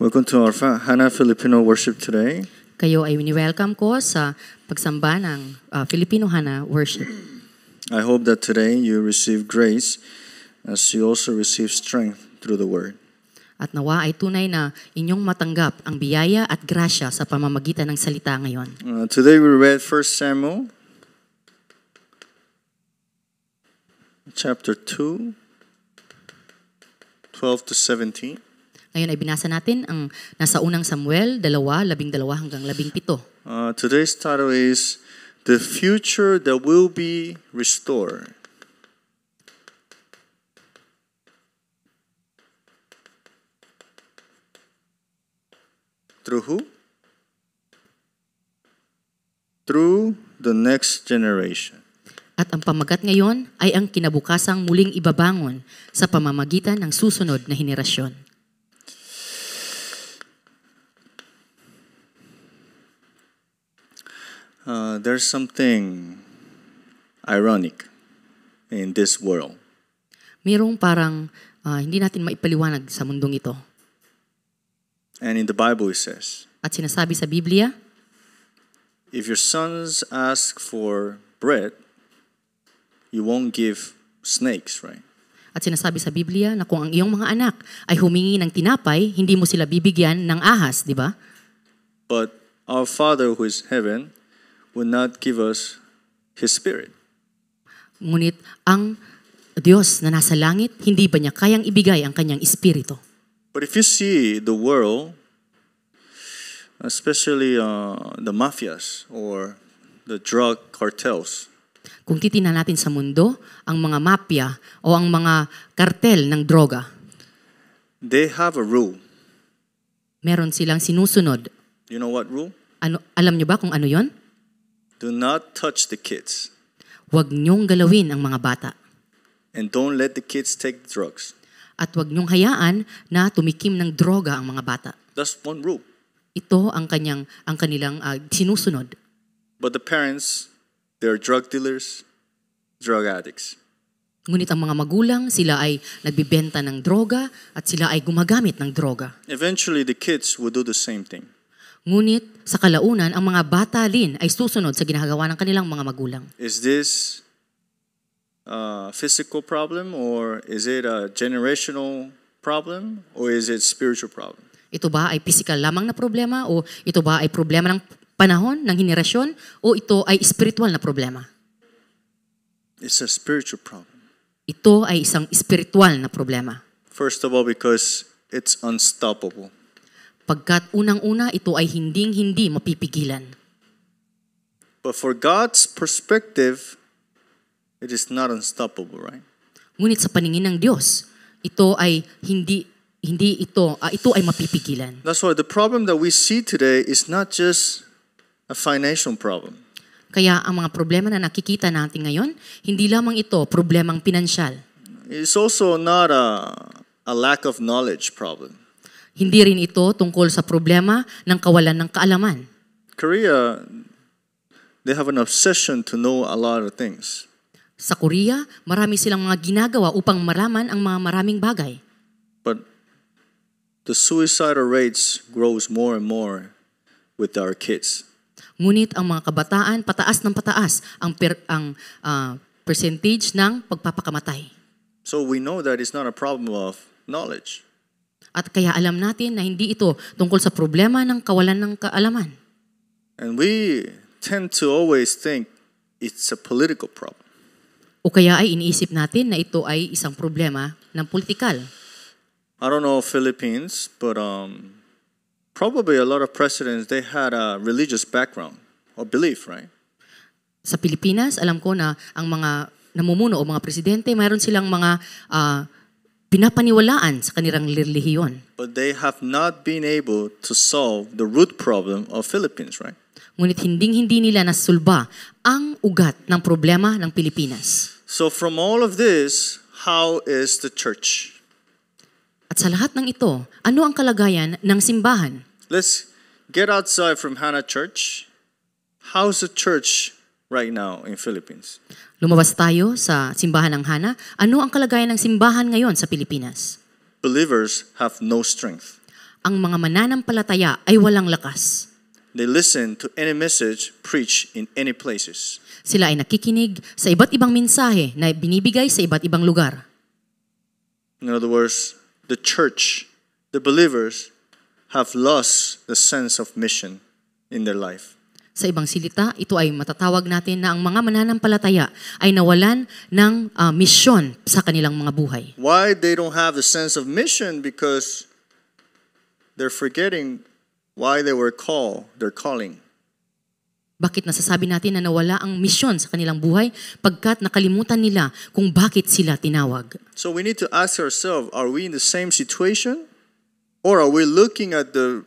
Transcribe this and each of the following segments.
Welcome to our Hana Filipino worship today. Kayo ay welcome ko sa pagsamba ng Filipino Hana worship. I hope that today you receive grace as you also receive strength through the word. At nawa ay tunay na inyong matanggap ang biyaya at grasya sa pamamagitan ng salita ngayon. Today we read 1 Samuel chapter 2, 12 to 17. Ngayon ay binasa natin ang nasa unang Samuel 2:12 hanggang 17. Today's title is The Future That Will Be Restored. Through who? Through the next generation. At ang pamagat ngayon ay ang kinabukasang muling ibabangon sa pamamagitan ng susunod na henerasyon. There's something ironic in this world. Mayroong parang hindi natin maipaliwanag sa mundong ito. And in the Bible it says, At sinasabi sa Biblia, if your sons ask for bread, you won't give snakes, right? At sinasabi sa Biblia na kung ang iyong mga anak ay humingi ng tinapay, hindi mo sila bibigyan ng ahas, di ba? But our Father who is in heaven will not give us His Spirit. Ngunit ang Diyos na nasa langit, hindi ba niya kayang ibigay ang kanyang espiritu? But if you see the world, especially the mafias or the drug cartels, Kung titingnan natin sa mundo, ang mga mafia o ang mga kartel ng droga, they have a rule. meron silang sinusunod. You know what rule? Alam niyo ba kung ano yon? Do not touch the kids. Huwag niyong galawin ang mga bata. And don't let the kids take drugs. At huwag niyong hayaan na tumikim ng droga ang mga bata. That's one rule. Ito ang kanilang sinusunod. But the parents, they're drug dealers, drug addicts. Ngunit ang mga magulang, sila ay nagbibenta ng droga at sila ay gumagamit ng droga. Eventually, the kids will do the same thing. Ngunit sa kalaunan, ang mga bata din ay susunod sa ginagawa ng kanilang mga magulang. Is this a physical problem, or is it a generational problem, or is it spiritual problem? Ito ba ay physical lamang na problema o ito ba ay problema ng panahon, ng henerasyon o ito ay spiritual na problema? It's a spiritual problem. Ito ay isang spiritual na problema. First of all, because it's unstoppable. Pagkat unang-una ito ay hinding-hindi mapipigilan. But for God's perspective, it is not unstoppable, right? Ngunit sa paningin ng Diyos, ito ay ito ay mapipigilan. That's why the problem that we see today is not just a financial problem. Kaya ang mga problema na nakikita natin ngayon, hindi lamang ito problemang pinansyal. It's also not a lack of knowledge problem. Hindi rin ito tungkol sa problema ng kawalan ng kaalaman. Korea, they have an obsession to know a lot of things. Sa Korea, marami silang mga ginagawa upang malaman ang mga maraming bagay. But the suicidal rates grows more and more with our kids. Ngunit ang mga kabataan, pataas ng pataas ang percentage ng pagpapakamatay. So we know that it's not a problem of knowledge. At kaya alam natin na hindi ito tungkol sa problema ng kawalan ng kaalaman. And we tend to always think it's a political problem. O kaya ay iniisip natin na ito ay isang problema ng politikal. I don't know Philippines, but probably a lot of presidents, they had a religious background or belief, right? Sa Pilipinas, alam ko na ang mga namumuno o mga presidente, mayroon silang mga pinapaniwalaan sa kanilang relihiyon. But they have not been able to solve the root problem of Philippines, right? Ngunit hindi nila nasulba ang ugat ng problema ng Pilipinas. So from all of this, how is the church? At sa lahat ng ito, ano ang kalagayan ng simbahan? Let's get outside from Hana Church. How's the church right now in Philippines? Lumabas tayo sa simbahan ng Hana. Ano ang kalagayan ng simbahan ngayon sa Pilipinas? Believers have no strength. Ang mga mananampalataya ay walang lakas. They listen to any message preached in any places. Sila ay nakikinig sa iba't ibang mensahe na binibigay sa iba't ibang lugar. In other words, the church, the believers, have lost the sense of mission in their life. Sa ibang silita, ito ay matatawag natin na ang mga mananampalataya ay nawalan ng misyon sa kanilang mga buhay. Why they don't have the sense of mission? Because they're forgetting why they were called, their calling. Bakit nasasabi natin na nawala ang misyon sa kanilang buhay? Pagkat nakalimutan nila kung bakit sila tinawag. So we need to ask ourselves, are we in the same situation? Or are we looking at the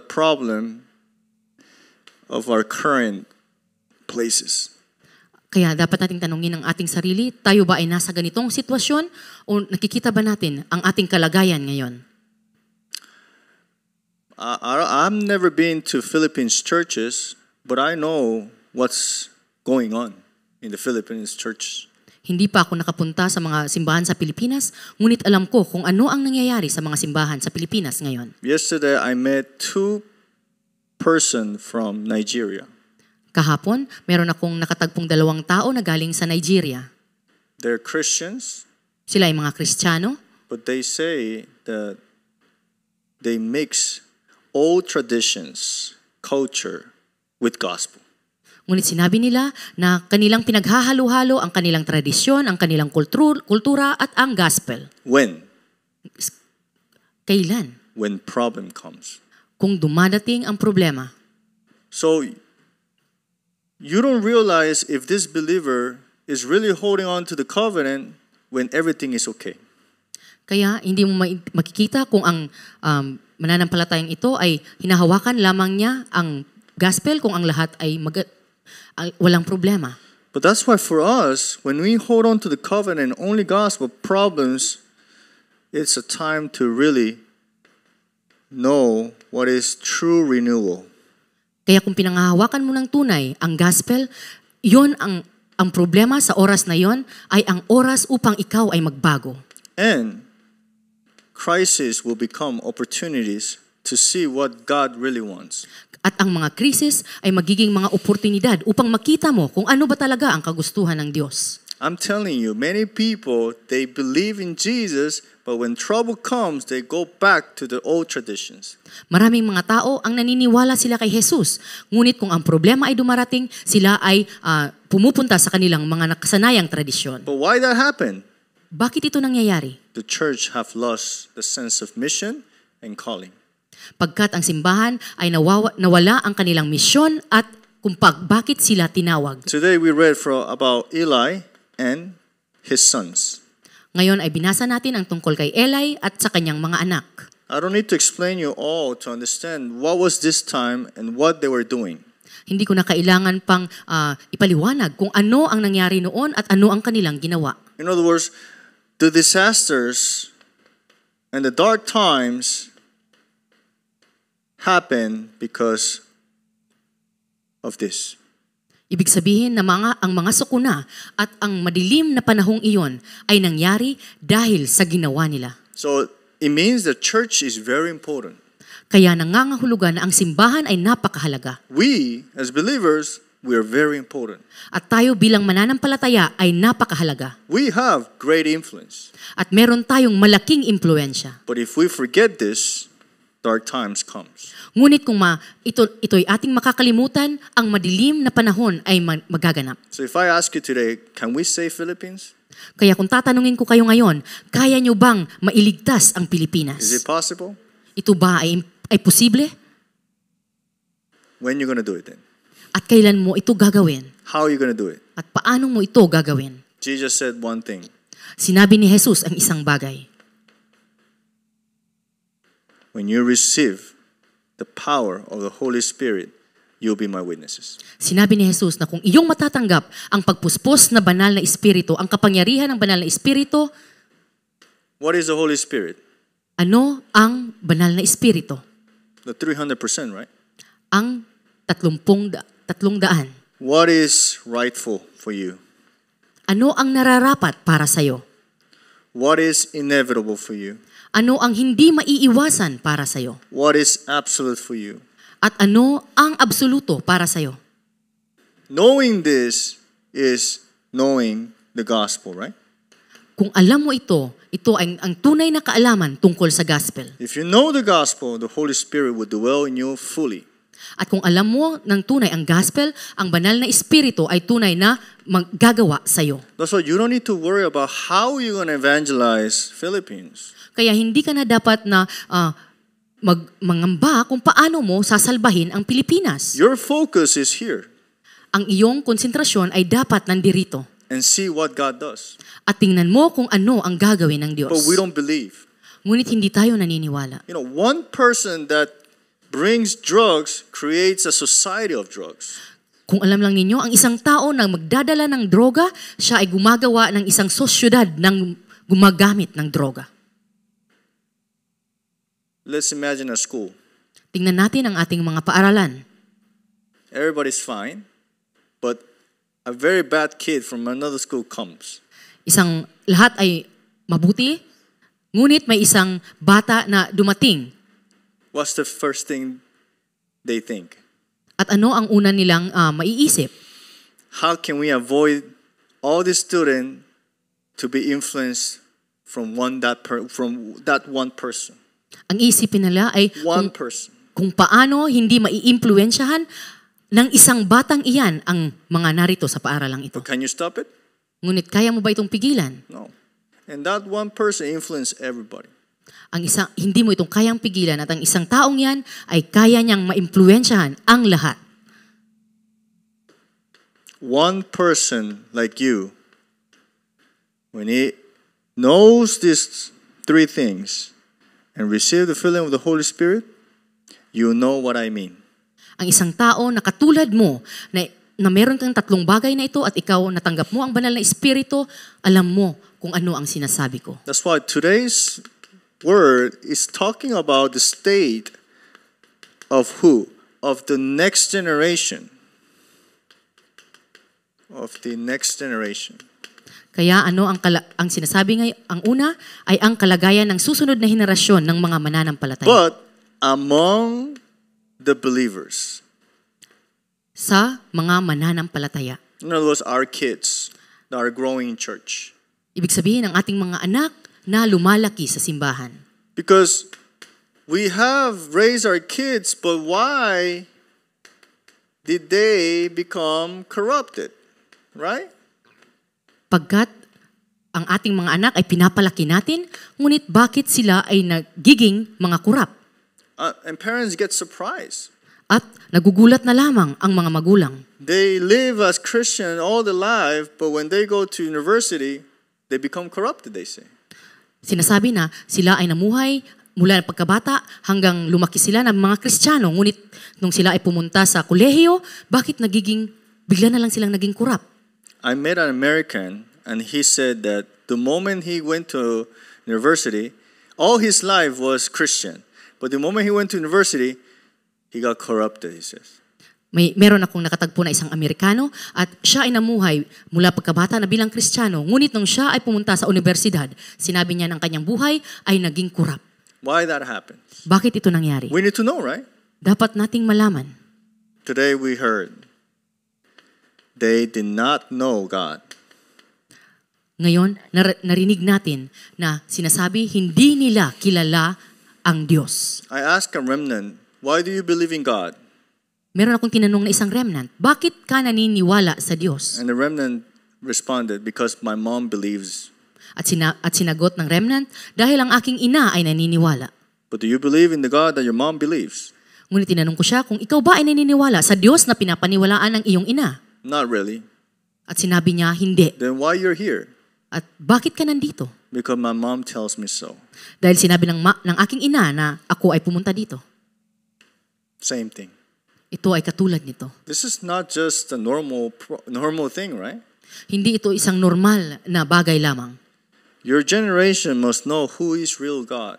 problem of our current places? Kaya dapat nating tanungin ang ating sarili, tayo ba ay nasa ganitong sitwasyon o nakikita ba natin ang ating kalagayan ngayon? I've never been to Philippines churches, but I know what's going on in the Philippines church. Hindi pa ako nakapunta sa mga simbahan sa Pilipinas, ngunit alam ko kung ano ang nangyayari sa mga simbahan sa Pilipinas ngayon. Yesterday, I met two persons from Nigeria. Kahapon, meron akong nakatagpong 2 tao na galing sa Nigeria. They're Christians, Sila ay mga Kristiyano, but they say that they mix old traditions, culture, with gospel. ngunit sinabi nila na kanilang pinaghahalo-halo ang kanilang tradisyon, ang kanilang kultura at ang gospel. When? Kailan? When problem comes. Kung dumadating ang problema. So, you don't realize if this believer is really holding on to the covenant when everything is okay. Kaya hindi mo makikita kung ang mananampalatayang ito ay hinahawakan lamang niya ang gospel kung ang lahat ay walang problema. But that's why for us, when we hold on to the covenant only gospel problems, it's a time to really know what is true renewal. Kaya kung pinangahawakan mo ng tunay ang gospel, yon ang problema sa oras na yon ay ang oras upang ikaw ay magbago. And crises will become opportunities to see what God really wants. At ang mga krisis ay magiging mga oportunidad upang makita mo kung ano ba talaga ang kagustuhan ng Diyos. I'm telling you, many people, they believe in Jesus, but when trouble comes, they go back to the old traditions. Maraming mga tao ang naniniwala sila kay Jesus. Ngunit kung ang problema ay dumarating, sila ay pumupunta sa kanilang mga nakasanayang tradisyon. But why that happened? Bakit ito nangyayari? The church have lost the sense of mission and calling. Pagkat ang simbahan ay nawala ang kanilang misyon at kung bakit sila tinawag. Today we read about Eli and his sons. Ngayon ay binasa natin ang tungkol kay Eli at sa kanyang mga anak. I don't need to explain you all to understand what was this time and what they were doing. Hindi ko na kailangan pang ipaliwanag kung ano ang nangyari noon at ano ang kanilang ginawa. In other words, the disasters and the dark times happen because of this. Ibig sabihin na ang mga sakuna at ang madilim na panahong iyon ay nangyari dahil sa ginawa nila. So it means the church is very important. Kaya nangangahulugan na ang simbahan ay napakahalaga. We, as believers, we are very important. At tayo bilang mananampalataya ay napakahalaga. We have great influence. At meron tayong malaking impluensya. But if we forget this, dark times comes. Ngunit kung ito'y ating makakalimutan, ang madilim na panahon ay magaganap. So if I ask you today, can we save Philippines? Kaya kung tatanungin ko kayo ngayon, kaya nyo bang mailigtas ang Is Pilipinas? it possible? Ito ba ay posible? When you going to do it then? At kailan mo ito gagawin? How are you going to do it? At paano mo ito gagawin? Jesus said one thing. Sinabi ni Jesus ang isang bagay. When you receive the power of the Holy Spirit, you'll be my witnesses. Sinabi ni Jesus na kung iyong matatanggap ang pagpuspos na banal na espiritu, ang kapangyarihan ng banal na espiritu, What is the Holy Spirit? ano ang banal na espiritu? The 300%, right? Ang 300. What is rightful for you? Ano ang nararapat para sa'yo? What is inevitable for you? Ano ang hindi maiiwasan para sa'yo? What is absolute for you? At ano ang absoluto para sa'yo? Knowing this is knowing the gospel, right? Kung alam mo ito ay ang tunay na kaalaman tungkol sa gospel. If you know the gospel, the Holy Spirit will dwell in you fully. At kung alam mo ng tunay ang gospel, ang banal na espiritu ay tunay na maggagawa sa'yo. That's why you don't need to worry about how you're going to evangelize Philippines. Kaya hindi ka na dapat na mangamba kung paano mo sasalbahin ang Pilipinas. Your focus is here Ang iyong konsentrasyon ay dapat nandirito. and see what God does. At tingnan mo kung ano ang gagawin ng Diyos. But we don't believe. Ngunit hindi tayo naniniwala. One person that brings drugs creates a society of drugs. Kung alam lang ninyo, ang isang tao na magdadala ng droga, siya ay gumagawa ng isang sosyudad ng gumagamit ng droga. Let's imagine a school. Tingnan natin ang ating mga paaralan. Everybody's fine, but a very bad kid from another school comes. Lahat ay mabuti, ngunit may isang bata na dumating. What's the first thing they think? At ano ang una nilang maiisip? How can we avoid all the students to be influenced from that one person? Ang isipin nila ay One person. kung paano hindi maiimpluwensyahan ng isang batang iyan ang mga narito sa paaralang ito. But can you stop it? Ngunit kaya mo ba itong pigilan? No. And that one person influenced everybody. Hindi mo itong kayang pigilan at ang isang taong yan ay kaya niyang maimpluwensyahan ang lahat. One person like you, when he knows these three things and receive the filling of the Holy Spirit, you know what I mean. Ang isang tao na katulad mo, na meron kang tatlong bagay na ito at ikaw natanggap mo ang banal na espiritu, alam mo kung ano ang sinasabi ko. That's why today's word is talking about the state of who? Of the next generation. Of the next generation. Kaya ano ang sinasabi ngayon? Ang una ay ang kalagayan ng susunod na henerasyon ng mga mananampalataya. But among the believers. Sa mga mananampalataya. In other words, our kids that are growing in church. Ibig sabihin ang ating mga anak na lumalaki sa simbahan. Because we have raised our kids, but why did they become corrupted? Right? Pagkat ang ating mga anak ay pinapalaki natin, ngunit bakit sila ay nagiging mga kurap? And parents get surprised. At nagugulat na lamang ang mga magulang. They live as Christian all their life, but when they go to university, they become corrupted, they say. Sinasabi na sila ay namuhay mula pagkabata hanggang lumaki sila ng mga Kristiyano. Ngunit nung sila ay pumunta sa kolehiyo, bakit bigla na lang silang naging kurap? I met an American, and he said that the moment he went to university, all his life was Christian. But the moment he went to university, he got corrupted, he says. Meron akong nakatagpo na isang Amerikano at siya ay namuhay mula pagkabata na bilang Kristiyano. Ngunit nung siya ay pumunta sa universidad, sinabi niya ng kanyang buhay ay naging kurap. Why that happens? Bakit ito nangyari? We need to know, right? Dapat nating malaman. Today we heard they did not know God. Ngayon, narinig natin na sinasabi hindi nila kilala ang Diyos. I asked a remnant, why do you believe in God? Meron akong tinanong na isang remnant, bakit ka naniniwala sa Diyos? And the remnant responded, because my mom believes. At sinagot ng remnant, dahil ang aking ina ay naniniwala. But do you believe in the God that your mom believes? Ngunit tinanong ko siya kung ikaw ba ay naniniwala sa Diyos na pinapaniwalaan ng iyong ina? Not really. At sinabi niya, hindi. Then why you're here? At bakit ka nandito? Because my mom tells me so. Dahil sinabi ng aking ina na ako ay pumunta dito. Same thing. Ito ay katulad nito. This is not just a normal thing, right? Hindi ito isang normal na bagay lamang. Your generation must know who is real God.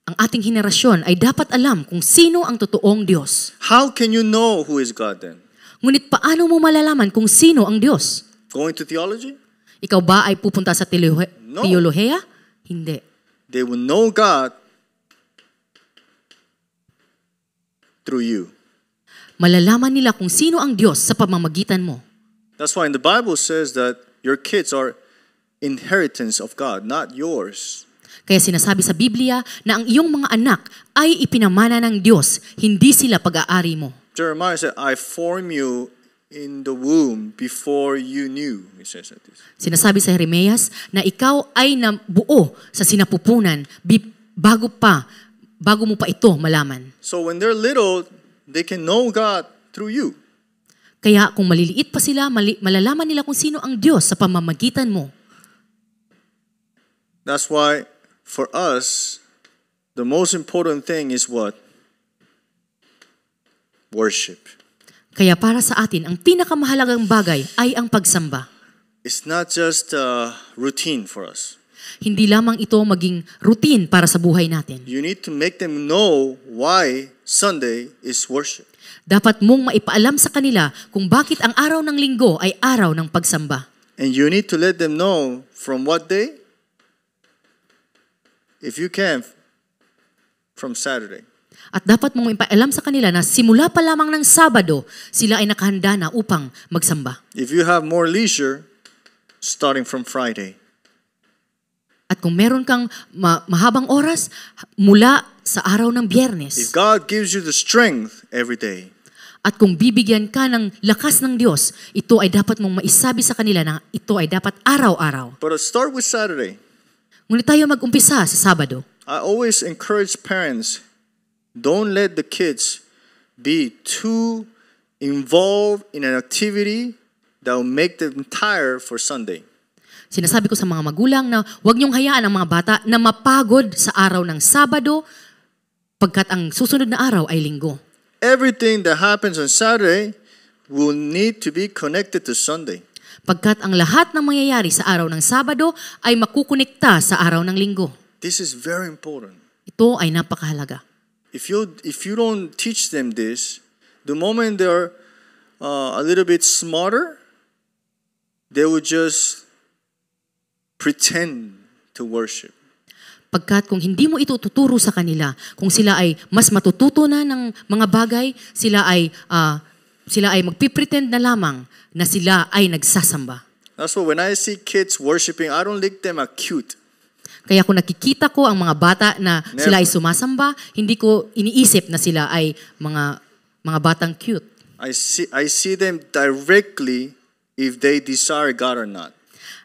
Ang ating henerasyon ay dapat alam kung sino ang totoong Diyos. How can you know who is God then? Ngunit paano mo malalaman kung sino ang Diyos? Going to theology? Ikaw ba ay pupunta sa teolohiya? Hindi. They will know God through you. Malalaman nila kung sino ang Diyos sa pamamagitan mo. That's why in the Bible says that your kids are inheritance of God, not yours. Kaya sinasabi sa Biblia na ang iyong mga anak ay ipinamana ng Diyos, hindi sila pag-aari mo. Jeremiah said, I formed you in the womb before you knew. He says like this. Sinasabi sa Jeremias na ikaw ay nabuo sa sinapupunan bago mo pa ito malaman. So when they're little, they can know God through you. Kaya kung maliliit pa sila, malalaman nila kung sino ang Diyos sa pamamagitan mo. That's why for us, the most important thing is what? Worship. Kaya para sa atin, ang pinakamahalagang bagay ay ang pagsamba. It's not just a routine for us. Hindi lamang ito maging routine para sa buhay natin. You need to make them know why Sunday is worship. Dapat mong maipaalam sa kanila kung bakit ang araw ng linggo ay araw ng pagsamba. And you need to let them know from what day? If you can, from Saturday. At dapat mong ipaalam sa kanila na simula pa lamang ng Sabado, sila ay nakahanda na upang magsamba. If you have more leisure, starting from Friday. At kung meron kang mahabang oras, mula sa araw ng If Biyernes. God gives you the strength every day, At kung bibigyan ka ng lakas ng Diyos, ito ay dapat mong maisabi sa kanila na ito ay dapat araw-araw. but start with Saturday. Ngunit tayo mag-umpisa sa Sabado. I always encourage parents, don't let the kids be too involved in an activity that will make them tired for Sunday. Sinasabi ko sa mga magulang na huwag niyong hayaan ang mga bata na mapagod sa araw ng Sabado pagkat ang susunod na araw ay Linggo. Everything that happens on Saturday will need to be connected to Sunday. Pagkat ang lahat ng mangyayari sa araw ng Sabado ay makukonekta sa araw ng Linggo. This is very important. Ito ay napakahalaga. If you don't teach them this, the moment they're a little bit smarter, they will just pretend to worship. Pagkat kung hindi mo ito tuturo sa kanila, kung sila ay mas matututo na ng mga bagay, sila ay magpipretend na lamang na sila ay nagsasamba. That's why when I see kids worshiping, I don't look them at cute. Kaya kung nakikita ko ang mga bata na Never. sila ay sumasamba, hindi ko iniisip na sila ay mga batang cute. I see them directly if they desire God or not.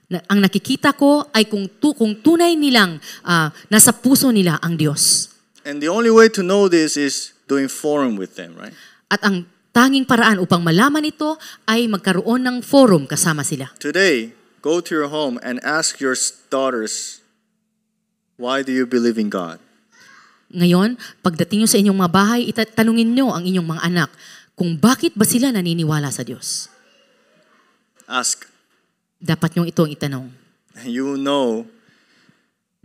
Ang nakikita ko ay kung tunay nilang nasa puso nila ang Diyos. And the only way to know this is doing forum with them, right? At ang tanging paraan upang malaman ito ay magkaroon ng forum kasama sila. Today, go to your home and ask your daughters, why do you believe in God? Ngayon, pagdating nyo sa inyong mga bahay, tanungin nyo ang inyong mga anak kung bakit ba sila naniniwala sa Diyos. Ask. Dapat nyo itong itanong. And you will know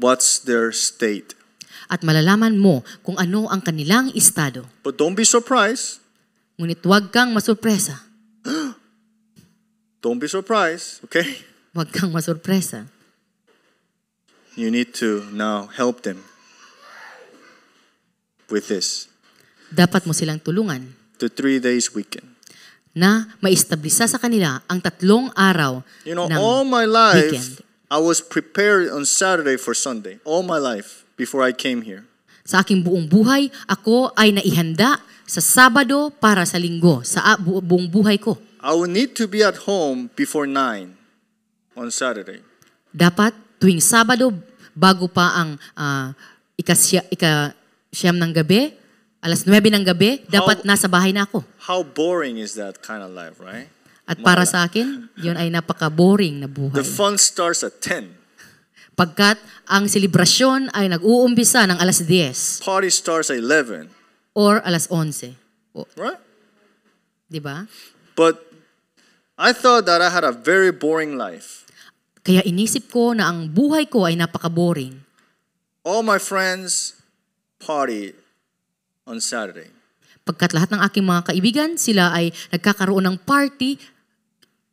what's their state. At malalaman mo kung ano ang kanilang estado. But don't be surprised. Ngunit huwag kang masurpresa. Don't be surprised, okay? Huwag kang masurpresa. You need to now help them with this. Dapat mo silang tulungan The 3 days weekend. na maistablisa sa kanila ang 3 araw You know, ng all my life, weekend. I was prepared on Saturday for Sunday. All my life, before I came here. Sa aking buong buhay, ako ay naihanda sa Sabado para sa Linggo, sa buong buhay ko. I would need to be at home before 9 on Saturday. Dapat tuwing Sabado, bago pa ang ika-siyam ng gabi, alas 9 ng gabi, dapat nasa bahay na ako. How boring is that kind of life, right? At para sa akin, yun ay napaka-boring na buhay. The fun starts at 10. Pagkat ang selebrasyon ay nag-uumpisa ng alas 10 Party starts at 11, or alas 11. right? Di ba? But I thought that I had a very boring life. Kaya inisip ko na ang buhay ko ay napaka-boring. All my friends party on Saturday. Pagkat lahat ng aking mga kaibigan, sila ay nagkakaroon ng party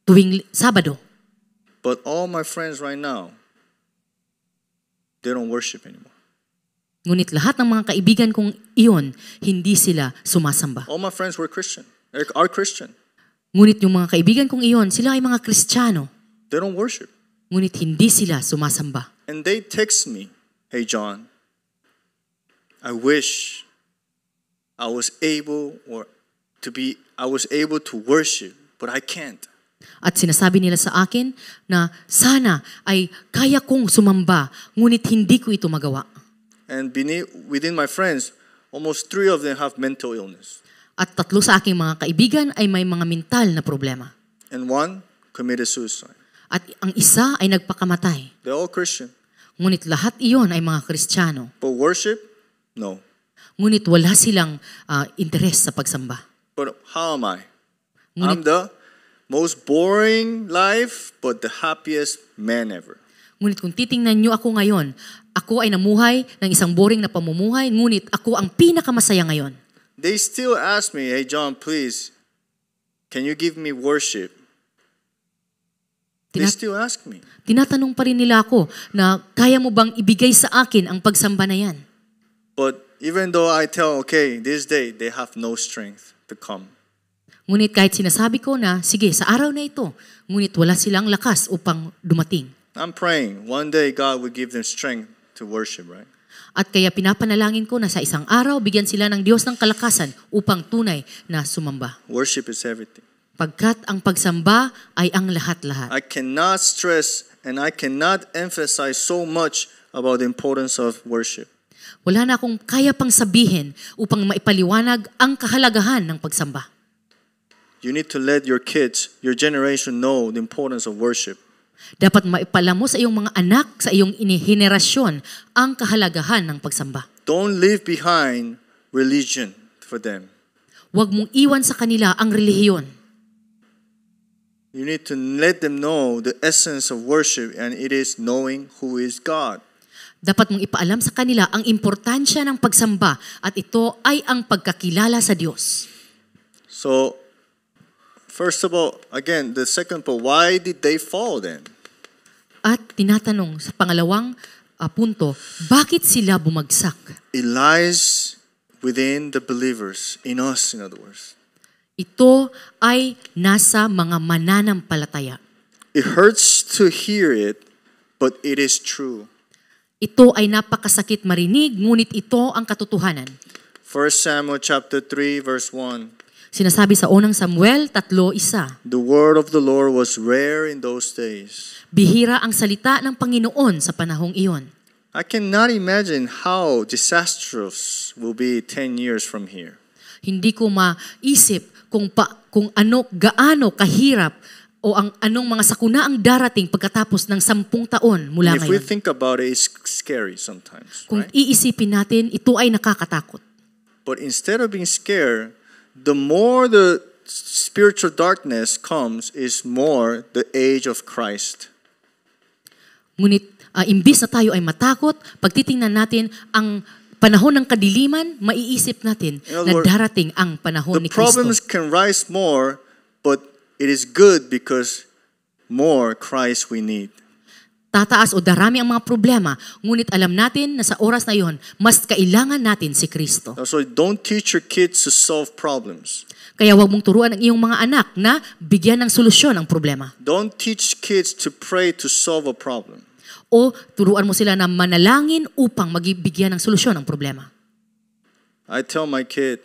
tuwing Sabado. But all my friends right now they don't worship anymore. Ngunit lahat ng mga kaibigan kong iyon, hindi sila sumasamba. All my friends were Christian. They are Christian. Ngunit yung mga kaibigan kong iyon, sila ay mga Kristiyano. They don't worship. Ngunit hindi sila sumasamba. And they text me, "Hey John, I wish I was able to worship, but I can't." At sinasabi nila sa akin na sana ay kaya kong sumamba, ngunit hindi ko ito magawa. And within my friends, almost 3 of them have mental illness. At 3 sa aking mga kaibigan ay may mga mental na problema. And 1 committed suicide. At ang isa ay nagpakamatay. They're all Christian. Ngunit lahat iyon ay mga Kristiyano. But worship? No. Ngunit wala silang interes sa pagsamba. But how am I? I'm Ngunit, the most boring life, but the happiest man ever. ngunit kung titingnan nyo ako ngayon, ako ay namuhay ng isang boring na pamumuhay, ngunit ako ang pinakamasaya ngayon. They still ask me, "Hey John, please, can you give me worship?" They still ask me. Tinatanong pa rin nila ako na kaya mo bang ibigay sa akin ang pagsamba na yan? But even though I tell, okay, this day, they have no strength to come. Ngunit kahit sinasabi ko na, sige, sa araw na ito, ngunit wala silang lakas upang dumating. I'm praying one day God will give them strength to worship, right? At kaya pinapanalangin ko na sa isang araw, bigyan sila ng Diyos ng kalakasan upang tunay na sumamba. Worship is everything. Pagkat ang pagsamba ay ang lahat-lahat. I cannot stress and I cannot emphasize so much about the importance of worship. Wala na akong kaya pang sabihin upang maipaliwanag ang kahalagahan ng pagsamba. You need to let your kids, your generation know the importance of worship. Dapat maipala mo sa iyong mga anak, sa iyong henerasyon, ang kahalagahan ng pagsamba. Don't leave behind religion for them. Huwag mong iwan sa kanila ang relihiyon. You need to let them know the essence of worship, and it is knowing who is God. Dapat mong ipaalam sa kanila ang importansya ng pagsamba at ito ay ang pagkakilala sa Diyos. So, first of all, again, the second point, why did they fall then? At tinatanong sa pangalawang punto, bakit sila bumagsak? It lies within the believers, in us, in other words. Ito ay nasa mga mananampalataya. It hurts to hear it, but it is true. Ito ay napakasakit marinig, ngunit ito ang katotohanan. 1 Samuel chapter 3, verse 1. Sinasabi sa unang Samuel 3:1. The word of the Lord was rare in those days. Bihira ang salita ng Panginoon sa panahong iyon. I cannot imagine how disastrous will be 10 years from here. Hindi ko maisip kung gaano kahirap o anong mga sakuna ang darating pagkatapos ng 10 taon mula If we ngayon. think about it, it's scary sometimes, Kung right? iisipin natin, ito ay nakakatakot. But instead of being scared, the more the spiritual darkness comes, is more the age of Christ. Ngunit imbis na tayo ay matakot, pag titingnan natin ang panahon ng kadiliman, maiisip natin In other na words, darating ang panahon The ni Kristo. problems can rise more, but it is good because more Christ we need. Tataas o darami ang mga problema, ngunit alam natin na sa oras na iyon, mas kailangan natin si Kristo. So don't teach your kids to solve problems. Kaya huwag mong turuan ang iyong mga anak na bigyan ng solusyon ang problema. Don't teach kids to pray to solve a problem. O turuan mo sila na manalangin upang magbigyan ng solusyon ang problema. I tell my kid,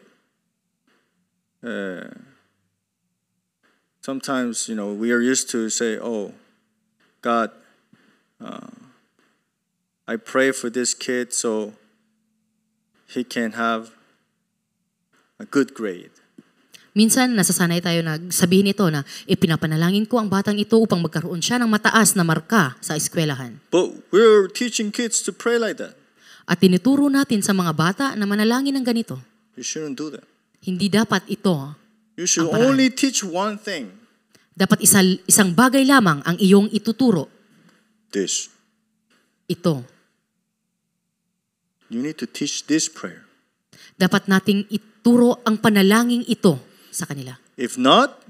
sometimes, we are used to say, "Oh, God, I pray for this kid so he can have a good grade." Minsan, nasasanay tayo na sabihin ito na ipinapanalangin ko ang batang ito upang magkaroon siya ng mataas na marka sa eskwelahan. But we're teaching kids to pray like that. At tinuturo natin sa mga bata na manalangin ng ganito. You shouldn't do that. Hindi dapat ito. You should Ang paraan. only teach one thing. Dapat isang bagay lamang ang iyong ituturo. This. Ito. You need to teach this prayer. Dapat nating ituro ang panalangin ito sa kanila. If not,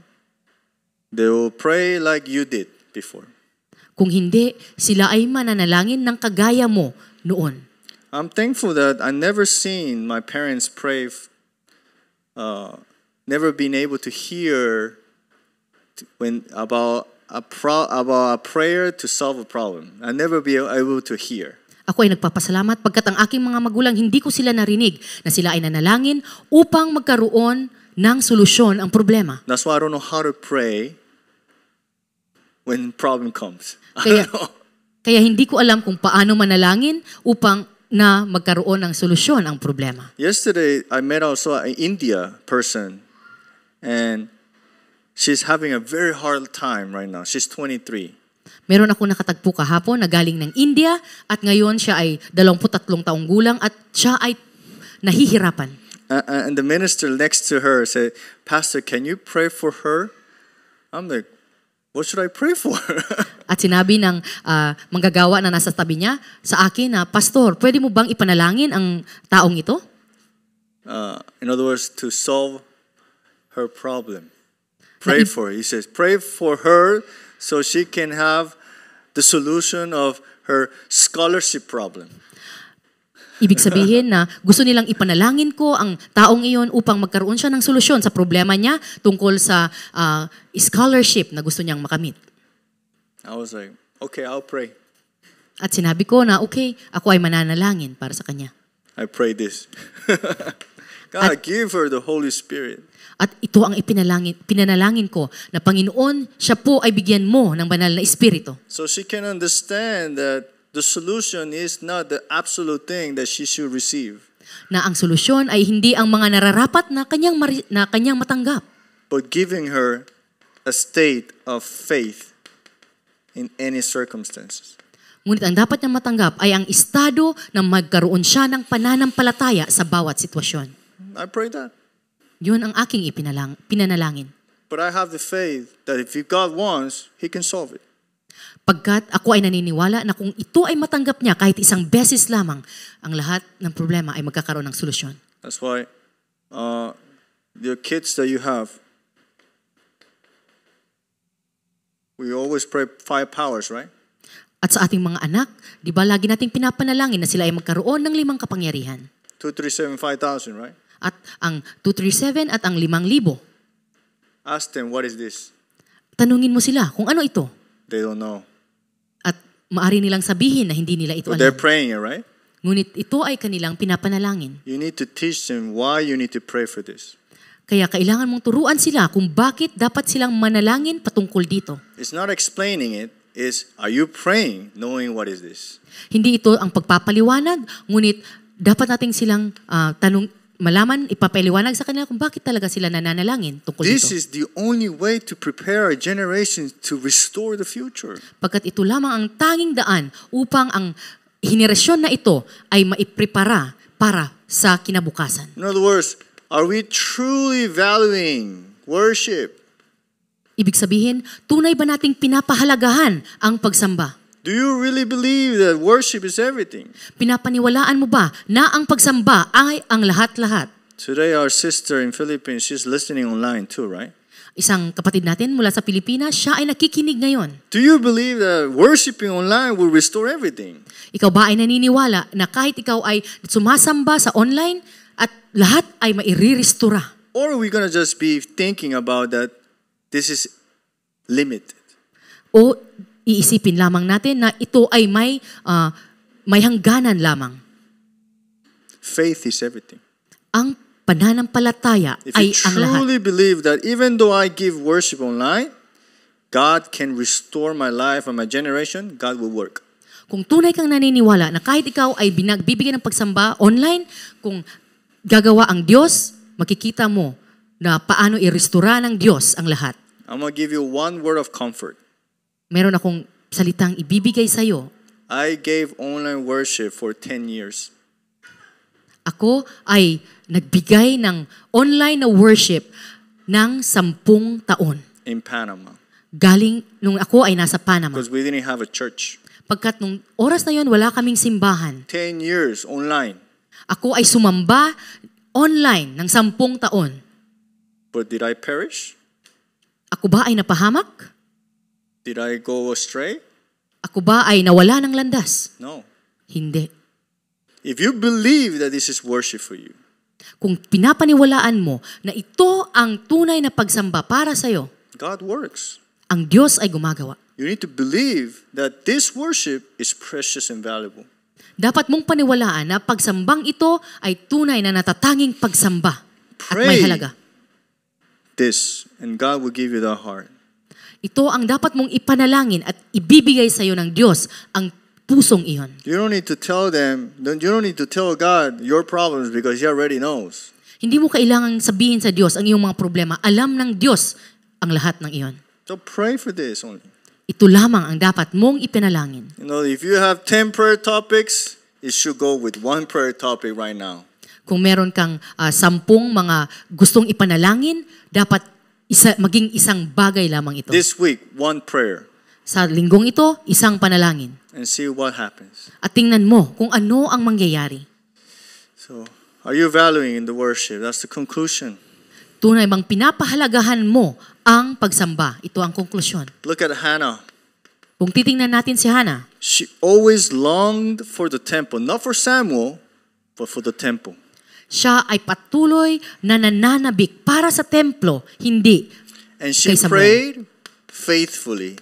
they will pray like you did before. Kung hindi, sila ay mananalangin ng kagaya mo noon. I'm thankful that I never seen my parents pray, never been able to hear about a prayer to solve a problem. I never be able to hear. Ako ay nagpapasalamat pagkat ang aking mga magulang hindi ko sila narinig na sila ay nanalangin upang magkaroon ng solusyon ang problema. That's why I don't know how to pray when problem comes. I Kaya, don't know. kaya hindi ko alam kung paano manalangin upang na magkaroon ng solusyon ang problema. Yesterday, I met also an India person, and she's having a very hard time right now. She's 23. Meron ako nakatagpo kahapon na galing ng India at ngayon siya ay 23 taong gulang at siya ay nahihirapan. And the minister next to her said, "Pastor, can you pray for her?" I'm like, what should I pray for? At sinabi ng manggagawa na nasa tabi niya sa akin na, Pastor, pwede mo bang ipanalangin ang taong ito? In other words, to solve her problem. Pray for her. He says, pray for her so she can have the solution of her scholarship problem. Ibig sabihin na gusto nilang ipanalangin ko ang taong iyon upang magkaroon siya ng solusyon sa problema niya tungkol sa scholarship na gusto niyang makamit. I was like, okay, I'll pray. At sinabi ko na, okay, ako ay mananalangin para sa kanya. I pray this. God, give her the Holy Spirit. At ito ang pinanalangin ko na Panginoon, siya po ay bigyan mo ng banal na espiritu. So she can understand that the solution is not the absolute thing that she should receive. Na ang solusyon ay hindi ang mga nararapat na kanyang matanggap. But giving her a state of faith in any circumstances. Ngunit ang dapat niyang matanggap ay ang estado na magkaroon siya ng pananampalataya sa bawat sitwasyon. I pray that. Yun ang aking pinanalangin. But I have the faith that if God wants, He can solve it. Pagkat ako ay naniniwala na kung ito ay matanggap niya kahit isang beses lamang, ang lahat ng problema ay magkakaroon ng solusyon. That's why the kids that you have, we always pray 5 powers, right? At sa ating mga anak, di ba lagi nating pinapanalangin na sila ay magkaroon ng 5 kapangyarihan? 2, 3, 7, 5,000, right? At ang 237 at ang 5,000. Ask them, what is this? Tanungin mo sila kung ano ito. They don't know. At maari nilang sabihin na hindi nila ito But they're alam. praying it, right? Ngunit ito ay kanilang pinapanalangin. You need to teach them why you need to pray for this. Kaya kailangan mong turuan sila kung bakit dapat silang manalangin patungkol dito. It's not explaining it. It's, are you praying knowing what is this? Hindi ito ang pagpapaliwanag, ngunit dapat nating silang malaman, ipapaliwanag sa kanila kung bakit talaga sila nananalangin tungkol This dito. is the only way to prepare our generation to restore the future. Pagkat ito lamang ang tanging daan upang ang henerasyon na ito ay maiprepara para sa kinabukasan. In other words, are we truly valuing worship? Ibig sabihin, tunay ba nating pinapahalagahan ang pagsamba? Do you really believe that worship is everything? Pinapaniwalaan mo ba na ang pagsamba ay ang lahat-lahat? Today, our sister in Philippines, she's listening online too, right? Isang kapatid natin mula sa Pilipinas, siya ay nakikinig ngayon. Do you believe that worshiping online will restore everything? Ikaw ba ay naniniwala na kahit ikaw ay sumasamba sa online at lahat ay mairerestora? Or are we going to just be thinking about that this is limited? O iisipin lamang natin na ito ay may hangganan lamang? Faith is everything. Ang pananampalataya If ay you ang lahat. truly believe that even though I give worship online, God can restore my life and my generation, God will work. Kung tunay kang naniniwala na kahit ikaw ay bibigyan ng pagsamba online, kung gagawa ang Diyos, makikita mo na paano i-restora ng Diyos ang lahat. I'm going to give you one word of comfort. Meron akong salitang ibibigay sa iyo. I gave online worship for 10 years. Ako ay nagbigay ng online na worship ng 10 taon. In Panama. Galing nung ako ay nasa Panama. Because we didn't have a church. Pagkat nung oras na yon wala kaming simbahan. 10 years online. Ako ay sumamba online ng 10 taon. But did I perish? Ako ba ay napahamak? Did I go astray? Ako ba ay nawala ng landas? No. Hindi. if you believe that this is worship for you, Kung pinapaniwalaan mo na ito ang tunay na pagsamba para sa iyo, God works. ang Diyos ay gumagawa. You need to believe that this worship is precious and valuable. Dapat mong paniwalaan na pagsambang ito ay tunay na natatanging pagsamba at may Pray halaga. this, and God will give you the heart. Ito ang dapat mong ipanalangin at ibibigay sa iyo ng Diyos, ang pusong iyon. You don't need to tell them, you don't need to tell God your problems because He already knows. Hindi mo kailangang sabihin sa Diyos ang iyong mga problema. Alam ng Diyos ang lahat ng iyon. So pray for this only. Ito lamang ang dapat mong ipinalangin. You know, if you have 10 prayer topics, you should go with one prayer topic right now. Kung meron kang 10 mga gustong ipanalangin, dapat maging isang bagay lamang ito. This week, one prayer. Sa linggong ito, isang panalangin. And see what happens. At tingnan mo kung ano ang mangyayari. So, are you valuing in the worship? That's the conclusion. Tunay bang pinapahalagahan mo ang pagsamba? Ito ang konklusyon. Look at Hannah. Kung titingnan natin si Hannah, She always longed for the temple, not for Samuel, but for the temple. siya ay patuloy na nananabik para sa templo, hindi And she kay Samuel. prayed faithfully.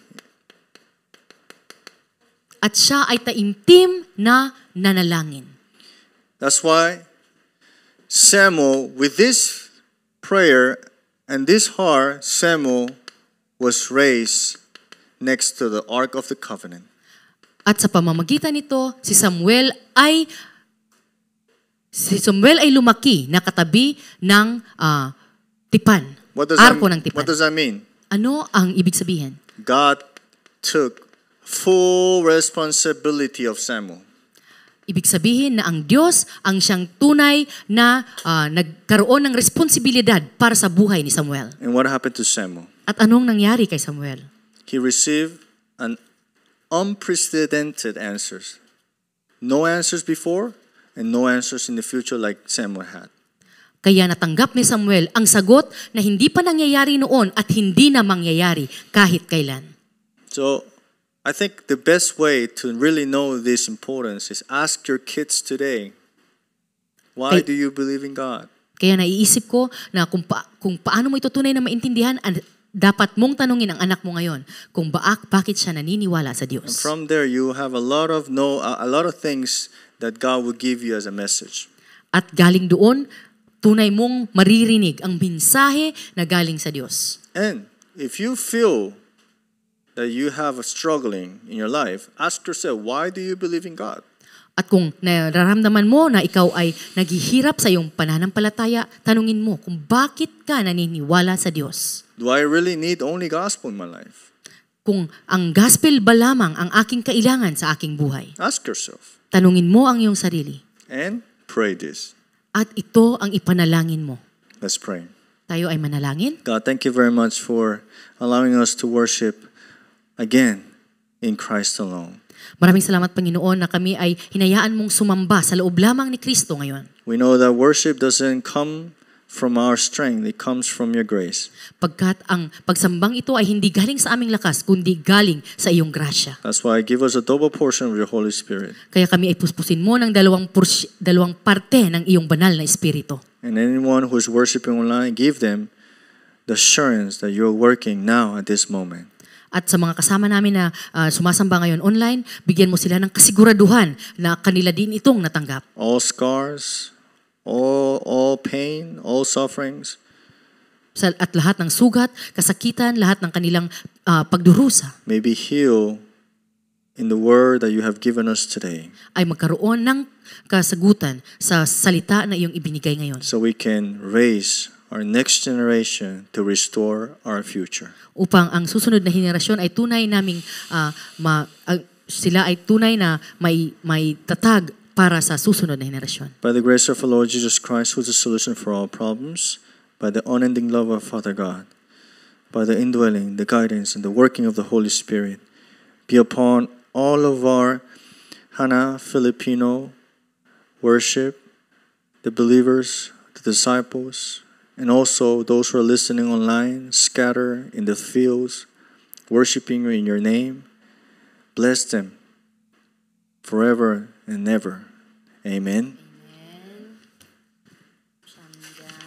At siya ay taimtim na nanalangin. That's why Samuel, with this prayer and this heart, Samuel was raised next to the Ark of the Covenant. At sa pamamagitan nito, si Samuel ay lumaki na katabi ng tipan. Arko ng tipan. What does that mean? Ano ang ibig sabihin? God took full responsibility of Samuel. Ibig sabihin na ang Diyos ang siyang tunay na nagkaroon ng responsibilidad para sa buhay ni Samuel. And what happened to Samuel? At anong nangyari kay Samuel? He received an unprecedented answers. No answers before and no answers in the future like Samuel had. Kaya natanggap ni Samuel ang sagot na hindi pa nangyayari noon at hindi na mangyayari kahit kailan. So, I think the best way to really know this importance is ask your kids today, why do you believe in God? Kaya naiisip ko na kung paano mo ito tunay na maintindihan, dapat mong tanungin ang anak mo ngayon kung bakit siya naniniwala sa And Diyos. from there, you have a lot of things that God will give you as a message. At galing doon, tunay mong maririnig ang mensahe na galing sa Diyos. And if you feel that you have a struggling in your life, ask yourself, why do you believe in God? At kung nararamdaman mo na ikaw ay naghihirap sa iyong pananampalataya, tanungin mo kung bakit ka naniniwala sa Diyos. Do I really need only gospel in my life? Kung ang gospel ba lamang ang aking kailangan sa aking buhay. Ask yourself Tanungin mo ang iyong sarili. and pray this. At ito ang ipanalangin mo. Let's pray. Tayo ay manalangin. God, thank you very much for allowing us to worship again in Christ alone. Maraming salamat, Panginoon, na kami ay hinayaan mong sumamba sa loob lamang ni Kristo ngayon. We know that worship doesn't come from our strength. It comes from your grace. Pagkat ang pagsambang ito ay hindi galing sa aming lakas, kundi galing sa iyong grasya. That's why give us a double portion of your Holy Spirit. Kaya kami ay puspusin mo ng dalawang parte ng iyong banal na espiritu. And anyone who is worshiping online, give them the assurance that you're working now at this moment. At sa mga kasama namin na sumasamba ngayon online, bigyan mo sila ng kasiguraduhan na kanila din itong natanggap. All scars, all pain, all sufferings, At lahat ng sugat, kasakitan, lahat ng kanilang pagdurusa may be healed in the word that you have given us today. ay magkaroon ng kasagutan sa salita na iyong ibinigay ngayon. So we can raise our next generation to restore our future. Upang ang susunod na henerasyon ay tunay naming sila ay tunay na may tatag para sa susunod na henerasyon. By the grace of our Lord Jesus Christ, who is the solution for all problems, by the unending love of Father God, by the indwelling, the guidance, and the working of the Holy Spirit, be upon all of our Hana Filipino worship, the believers, the disciples, and also those who are listening online, scatter in the fields, worshiping you in your name. Bless them forever and ever. Amen.